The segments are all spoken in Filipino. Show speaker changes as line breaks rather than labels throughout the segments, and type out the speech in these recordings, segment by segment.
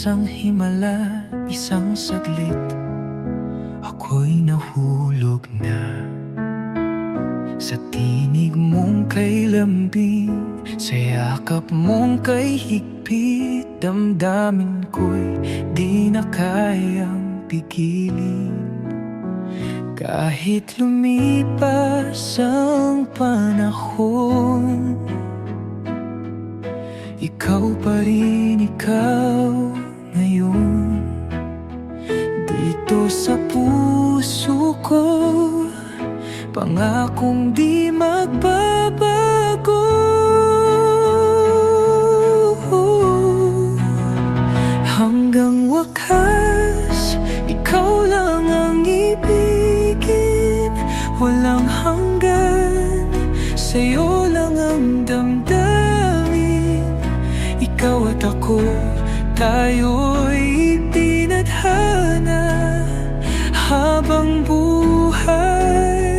ang himala, isang saglit ako'y nahulog na sa tinig mong kay lambing, sa yakap mong kay higpit. Damdamin ko'y di na kayang pigilin. Kahit lumipas ang panahon, ikaw pa rin ikaw ngayon. Dito sa puso ko, pangakong di magbabago. Hanggang wakas, ikaw lang ang ibigin. Walang hanggan, sa'yo lang ang damdamin. Ikaw at ako, tayo'y tinadhana habang buhay.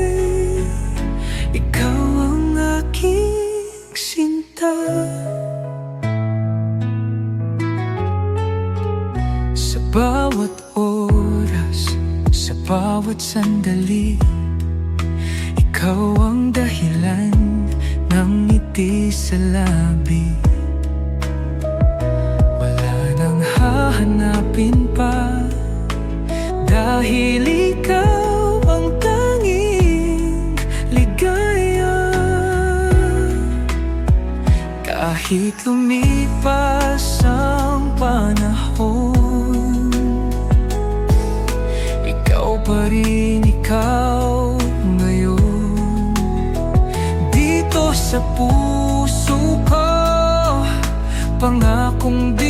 Ikaw ang aking sinta. Sa bawat oras, sa bawat sandali, ikaw ang dahilan ng ngiti sa labi. Wala nang hahanapin pa, dahil ikaw ang tanging ligaya. Kahit lumipas ang panahon, ikaw pa rin ikaw ngayon. Dito sa puso ko, pangakong di